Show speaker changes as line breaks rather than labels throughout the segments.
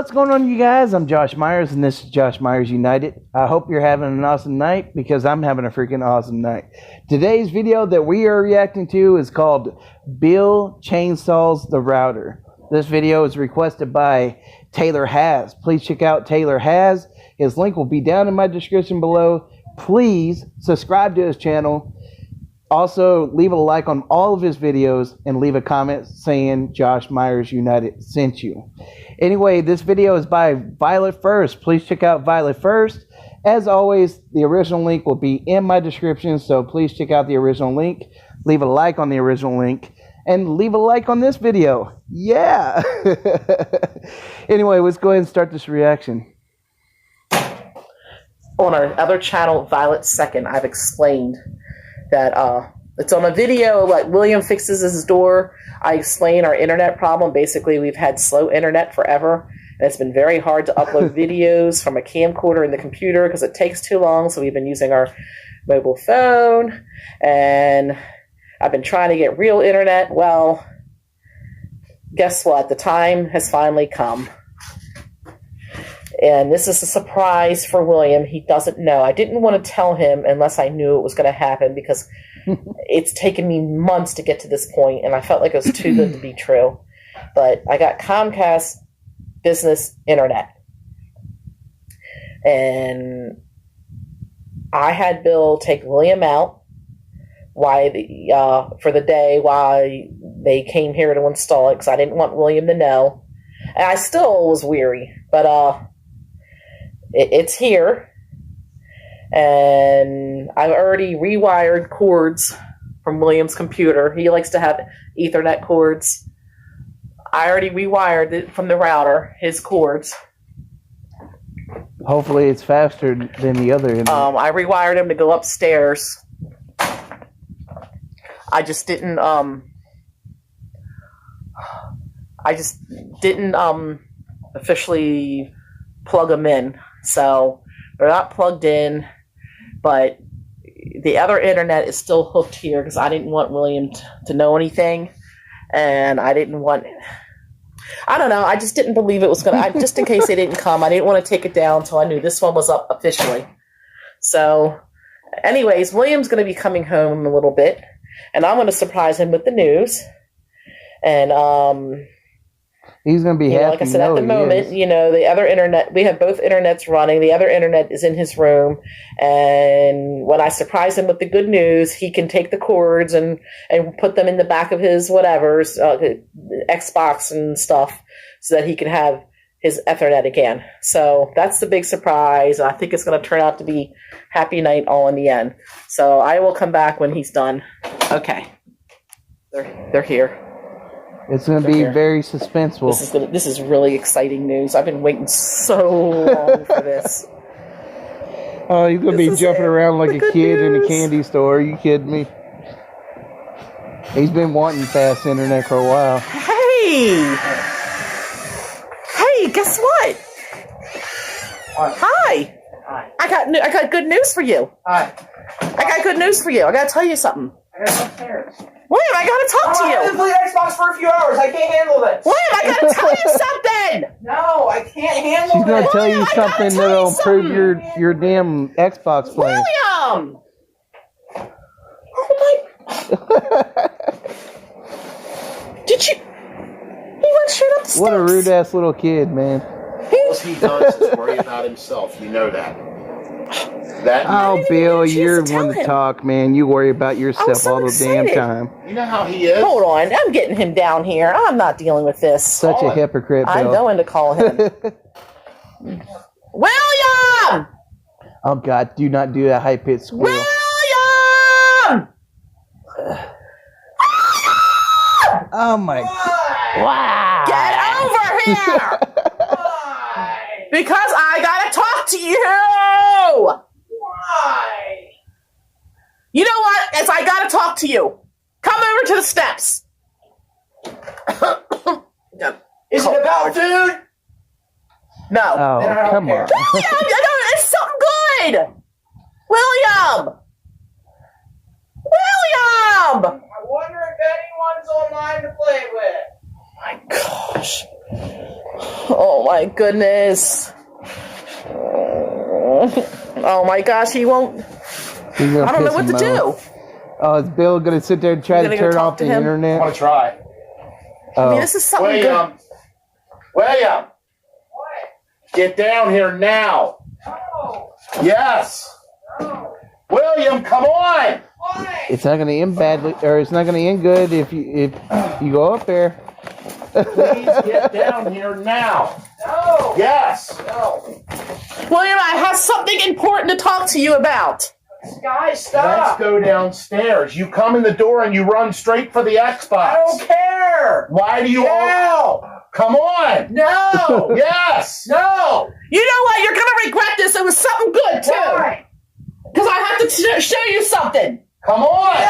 what's going on, you guys? I'm Josh Myers, and this is Josh Myers United. I hope you're having an awesome night, because I'm having a freaking awesome night. Today's video that we are reacting to is called Bill Chainsaws the Router. This video is requested by Taylor Has. Please check out Taylor Has. His link will be down in my description below. Please subscribe to his channel. Also, leave a like on all of his videos and leave a comment saying Josh Myers United sent you. Anyway, this video is by Violet First. Please check out Violet First. As always, the original link will be in my description, so please check out the original link. Leave a like on the original link. And leave a like on this video. Yeah! Anyway, let's go ahead and start this reaction.
On our other channel, Violet Second, I've explained that it's on a video like William fixes his door. I explain our internet problem. Basically, we've had slow internet forever, and it's been very hard to upload videos from a camcorder in the computer because it takes too long, so we've been using our mobile phone, and I've been trying to get real internet. Well, guess what? The time has finally come. And this is a surprise for William. He doesn't know. I didn't want to tell him unless I knew it was going to happen, because it's taken me months to get to this point, and I felt like it was too good to be true. But I got Comcast Business Internet. And I had Bill take William out for the day while they came here to install it, because I didn't want William to know. And I still was weary, but it's here, and I've already rewired cords from William's computer. He likes to have Ethernet cords. I already rewired it from the router, his cords.
Hopefully it's faster than the other internet.
I rewired him to go upstairs. I just didn't officially plug them in. So they're not plugged in, but the other internet is still hooked here because I didn't want William to know anything, and I didn't want, I don't know, I just didn't believe it was going to, just in case they didn't come, I didn't want to take it down until I knew this one was up officially. So anyways, William's going to be coming home in a little bit, and I'm going to surprise him with the news. And
he's going to be happy.
Like I said, at the moment, the other internet, we have both internets running. The other internet is in his room. And when I surprise him with the good news, he can take the cords and put them in the back of his whatever's, Xbox and stuff, so that he can have his Ethernet again. So that's the big surprise. I think it's going to turn out to be happy night all in the end. So I will come back when he's done. Okay. They're here.
It's going to be very suspenseful.
This is really exciting news. I've been waiting so long for this.
Oh, he's going to be jumping around like a kid in a candy store. Are you kidding me? He's been wanting fast internet for a while.
Hey! Hey, guess what? Hi! Hi. I got good news for you. Hi. I got good news for you. I got to tell you something.
I got upstairs.
William, I gotta talk to you.
I'm going to play Xbox for a few hours. I can't handle this.
William, I gotta tell you something.
No, I can't handle
She's going to tell you
William,
something that'll improve your damn Xbox playing.
William! Oh my... Did you... He went straight up the steps.
What a rude ass little kid, man.
All he does is worry about himself. You know that.
Oh, Bill, you're one to talk, man. You worry about yourself all the damn time.
You know how he is.
Hold on, I'm getting him down here. I'm not dealing with this.
Such a hypocrite, Bill.
I'm going to call him. William!
Oh, God, do not do that high-pitched squeal.
William!
Oh, my... Wow!
Get over here! Because I gotta talk to you!
Why?
You know what? As I gotta talk to you. Come over to the steps.
Is it about food?
No.
Oh, come on.
William, it's something good. William! William!
I wonder if anyone's online to play with.
My gosh. Oh my goodness. Oh my gosh, he won't.
He's gonna
I don't know
piss
what to
him
do.
off. Oh, is Bill gonna sit there and try
You
to
gonna go
turn
talk
off
to
the
him?
I
internet?
want to try.
I
Oh.
mean, this is something good.
William, get down here now.
No.
Yes.
No.
William, come on.
Why?
It's not gonna end badly, or it's not gonna end good if you go up there.
Please get down here now.
No.
Yes.
No.
William, I have something important to talk to you about.
Guys,
Let's
stop.
go downstairs. You come in the door and you run straight for the Xbox.
I don't care.
Why do you all...
No.
Come on.
No.
Yes.
No.
You know what? You're gonna regret this. It was something good too.
Why?
Because I have to show you something.
Come on.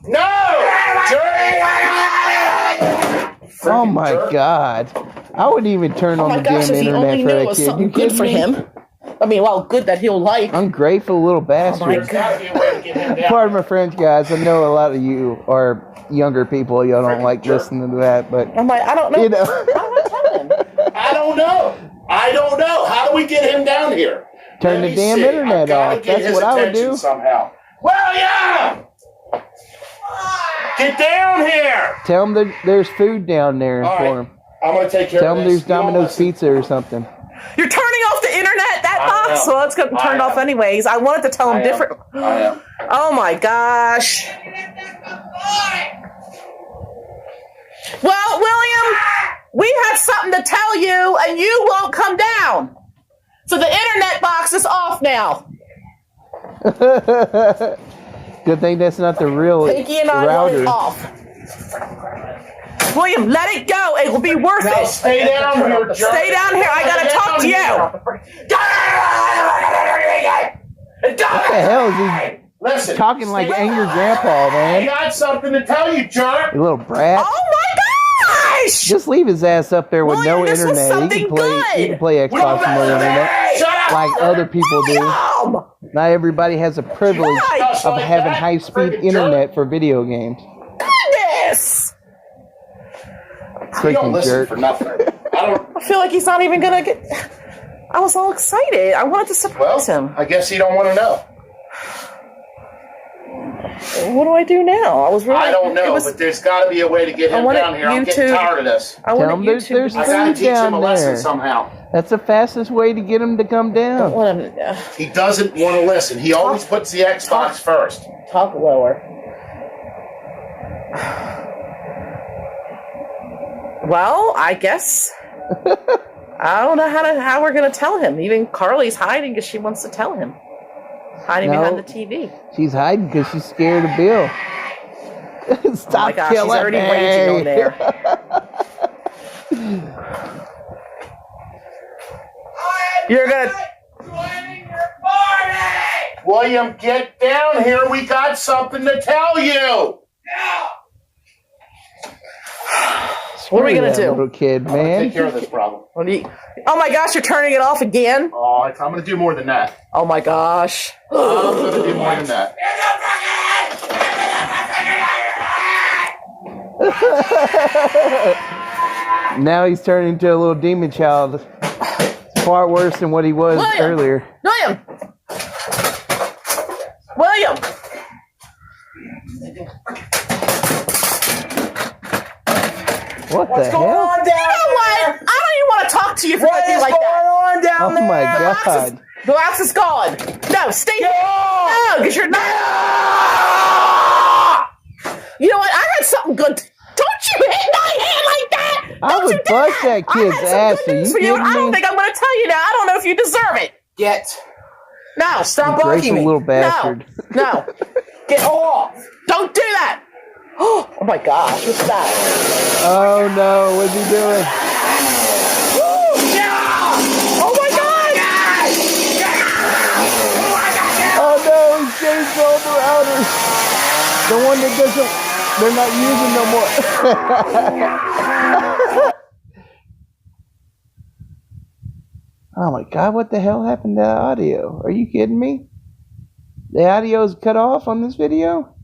No.
No. Jerk.
Oh my
Jerk.
God! I wouldn't even turn
Oh
on
my
the
gosh,
damn
if he
internet
only
for
knew it
that
was
kid.
something
You
good for
kidding me?
him. I mean, well, good that he'll like.
Ungrateful little bastard.
my
There's gotta be a way to get him down.
Pardon my French, guys. I know a lot of you are younger people. Y'all don't like
Jerk.
listening to that, but
I'm like, I don't know.
you know.
I don't want to tell him.
I don't know. How do we get him down here?
Turn
Let
the
me
damn
see.
internet
I've gotta
off.
get
That's
his
what I would
attention
do.
somehow. William! Get down here!
Tell them that there's food down there
All
for
right.
them.
I'm gonna take care
Tell
of
them
this.
there's Domino's
listen.
Pizza or something.
You're turning off the internet, that
I
box?
am.
Well, it's going to be turned
I
off
am.
anyways. I wanted to tell him
I am.
different.
I am.
Oh my gosh. Well, William, we had something to tell you, and you won't come down. So the internet box is off now.
Good thing that's not the real
Pinky and I want it
router.
off. William, let it go. It will be worth
Now
it.
stay down here, jerk.
Stay down here. I gotta talk to you.
What the hell is he
Listen.
talking like
stay-
angry grandpa,
I
man?
got something to tell you, jerk.
You little brat.
Oh my gosh!
Just leave his ass up there with
William,
no
this was
internet.
something
He can play
good.
Xbox with no internet.
Shut up.
Like other people do.
William!
Not everybody has a privilege
Just
of
like
having
that?
high-speed
Freaking
internet for video games.
Goodness!
You don't
Freaking
listen
jerk.
for nothing. I don't.
I feel like he's not even gonna get. I was all excited. I wanted to
Well,
surprise him.
I guess you don't want to know.
What do I do now? I was really.
I don't
it
know,
was-
but there's got to be a way to get
I
him
wanted
down here. I'm
you
getting
to-
tired of this.
I wanted
Tell him
you
there's
to.
I got to
food
teach him
down
a lesson
there.
somehow.
That's the fastest way to get him to come down.
Let him
He doesn't want to listen. He always puts the Xbox first.
talk lower. Well, I guess I don't know how we're gonna tell him. Even Carly's hiding because she wants to tell him. Hiding
No.
behind the TV.
She's hiding because she's scared of Bill. Stop
Oh my gosh, she's
killing
already
me.
raging on there. You're gonna.
Joining your party.
William, get down here. We got something to tell you.
Yeah.
What are we gonna
That
do?
little kid,
Take
man.
care of this problem.
What do you, oh my gosh, you're turning it off again?
Oh, I'm going to do more than that.
Oh my gosh.
I'm going to do more than that.
Now he's turned into a little demon child. It's far worse than what he was
William!
earlier.
William! William!
What
What's
the
going
hell?
on down
You know what?
there?
I don't even want to talk to you for
What
anything
is
like
going
that.
on down
Oh
there?
my
The box is-
God.
The box is gone. No, stay here. No, because you're not. You know what? I had something good. Don't you hit my hand like that.
I
Don't
would
you do
bust that
I
kid's
had some
ass.
good
Are
news
you
for you.
kidding
I don't
me?
think I'm going to tell you now. I don't know if you deserve it.
Get.
No,
Stop
Grateful
bugging me.
little bastard.
No. Get off. Don't do that. Oh my gosh, what's that?
Oh no, what's he doing?
Oh my god!
Oh no, he's changed all the routers. The one that doesn't, they're not using no more. Oh my God, what the hell happened to the audio? Are you kidding me? The audio's cut off on this video?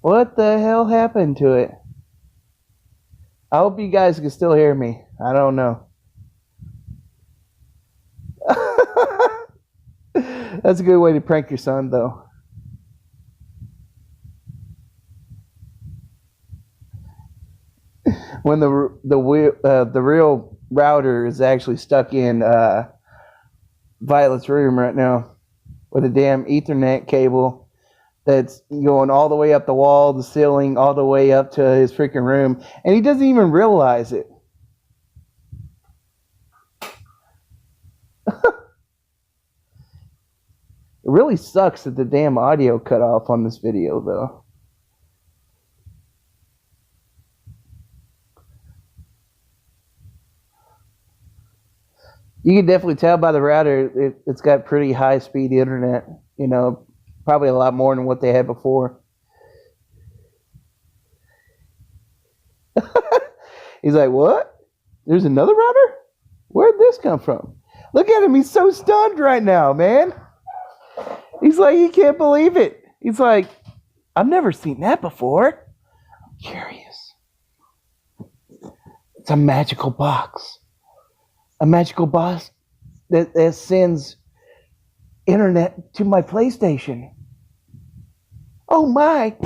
What the hell happened to it? I hope you guys can still hear me. I don't know. That's a good way to prank your son, though. When the real router is actually stuck in Violet's room right now with a damn Ethernet cable that's going all the way up the wall, the ceiling, all the way up to his freaking room, and he doesn't even realize it. It really sucks that the damn audio cut off on this video, though. You can definitely tell by the router it's got pretty high-speed internet. You know, probably a lot more than what they had before. He's like, what? There's another router? Where'd this come from? Look at him. He's so stunned right now, man. He's like, he can't believe it. He's like, I've never seen that before. I'm curious. It's a magical box. A magical box that sends internet to my PlayStation. Oh my.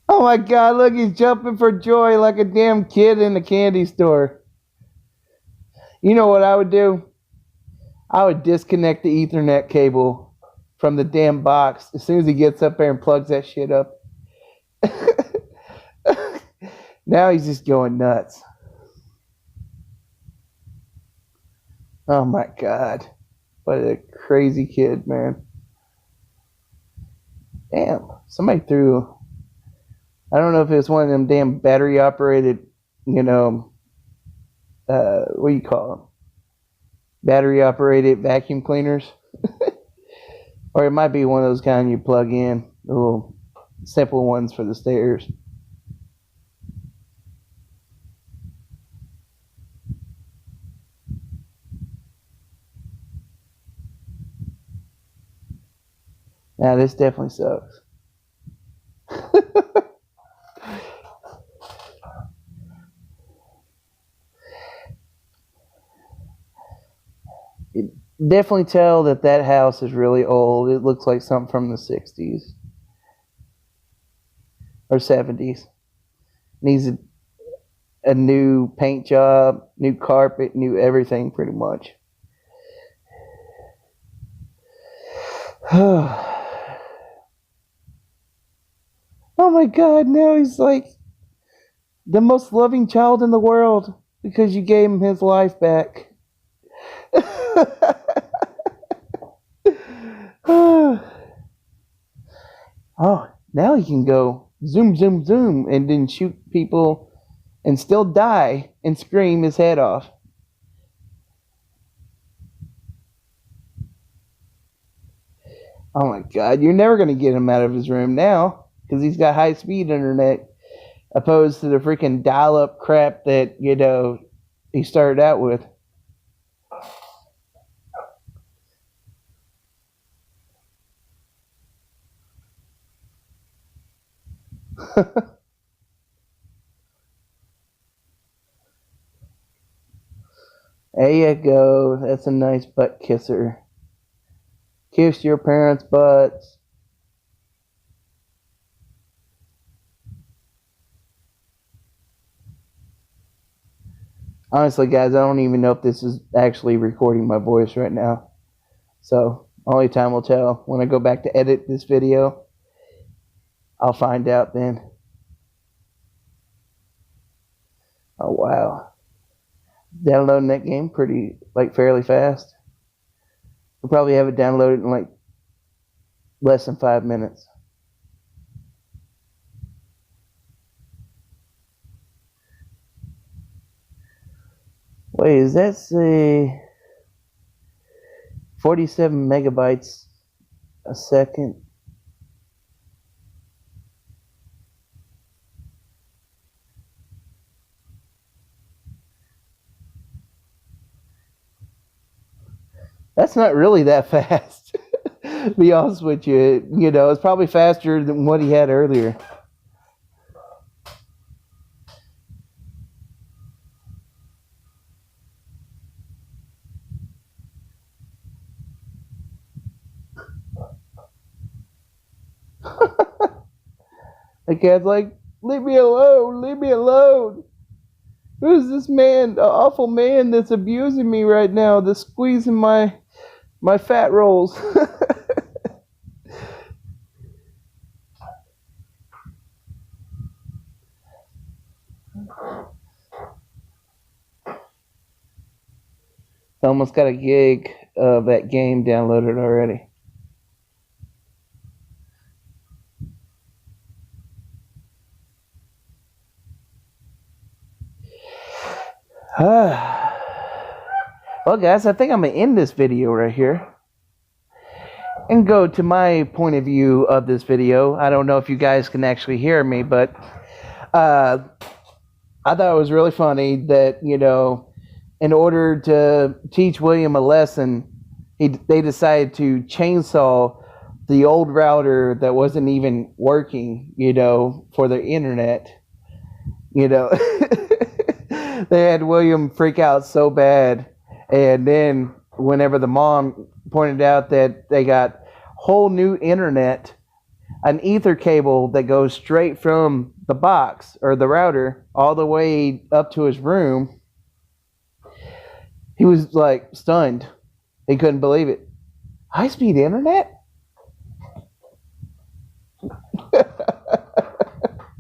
Oh my God, look, he's jumping for joy like a damn kid in a candy store. You know what I would do? I would disconnect the Ethernet cable from the damn box as soon as he gets up there and plugs that shit up. Now he's just going nuts. Oh my God. What a crazy kid, man. Damn. Somebody threw... I don't know if it was one of them damn battery operated, you know, what do you call them? Battery operated vacuum cleaners. Or it might be one of those kind you plug in, the little simple ones for the stairs. Now this definitely sucks. You definitely tell that house is really old. It looks like something from the 60s or 70s. Needs a new paint job, new carpet, new everything pretty much. Oh my God, now he's like the most loving child in the world because you gave him his life back. Oh, now he can go zoom, zoom, zoom and then shoot people and still die and scream his head off. Oh my God, you're never going to get him out of his room now because he's got high-speed internet opposed to the freaking dial-up crap that, you know, he started out with. There you go. That's a nice butt kisser. Kiss your parents' butts. Honestly, guys, I don't even know if this is actually recording my voice right now. So, only time will tell. When I go back to edit this video, I'll find out then. Oh, wow. Downloading that game fairly fast. We'll probably have it downloaded in like less than 5 minutes. Wait, is that say 47 megabytes a second? That's not really that fast. Be honest with you, you know, it's probably faster than what he had earlier. The cat's like, leave me alone, leave me alone. Who's this man, the awful man that's abusing me right now, that's squeezing my fat rolls? Almost got a gig of that game downloaded already. Well, guys, I think I'm going to end this video right here and go to my point of view of this video. I don't know if you guys can actually hear me, but I thought it was really funny that, you know, in order to teach William a lesson, they decided to chainsaw the old router that wasn't even working, you know, for the internet. You know, they had William freak out so bad. And then whenever the mom pointed out that they got whole new internet, an ether cable that goes straight from the box or the router all the way up to his room, he was like stunned. He couldn't believe it. High-speed internet?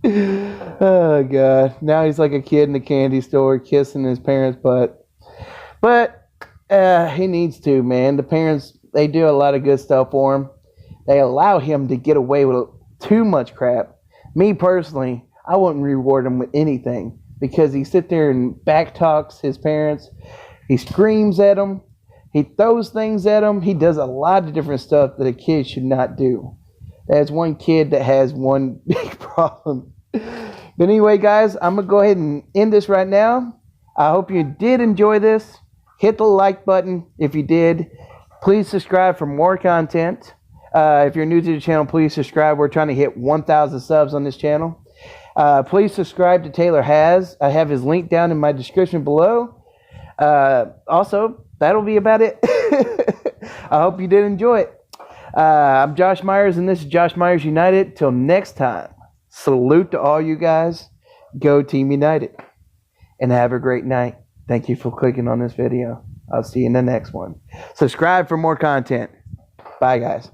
Oh, God. Now he's like a kid in a candy store kissing his parents' butt. But he needs to, man. The parents, they do a lot of good stuff for him. They allow him to get away with too much crap. Me personally, I wouldn't reward him with anything because he sits there and back talks his parents. He screams at them. He throws things at them. He does a lot of different stuff that a kid should not do. That's one kid that has one big problem. But anyway, guys, I'm going to go ahead and end this right now. I hope you did enjoy this. Hit the like button if you did. Please subscribe for more content. If you're new to the channel, please subscribe. We're trying to hit 1,000 subs on this channel. Please subscribe to Taylor Has. I have his link down in my description below. Also, that'll be about it. I hope you did enjoy it. I'm Josh Myers, and this is Josh Myers United. Till next time, salute to all you guys. Go Team United. And have a great night. Thank you for clicking on this video. I'll see you in the next one. Subscribe for more content. Bye, guys.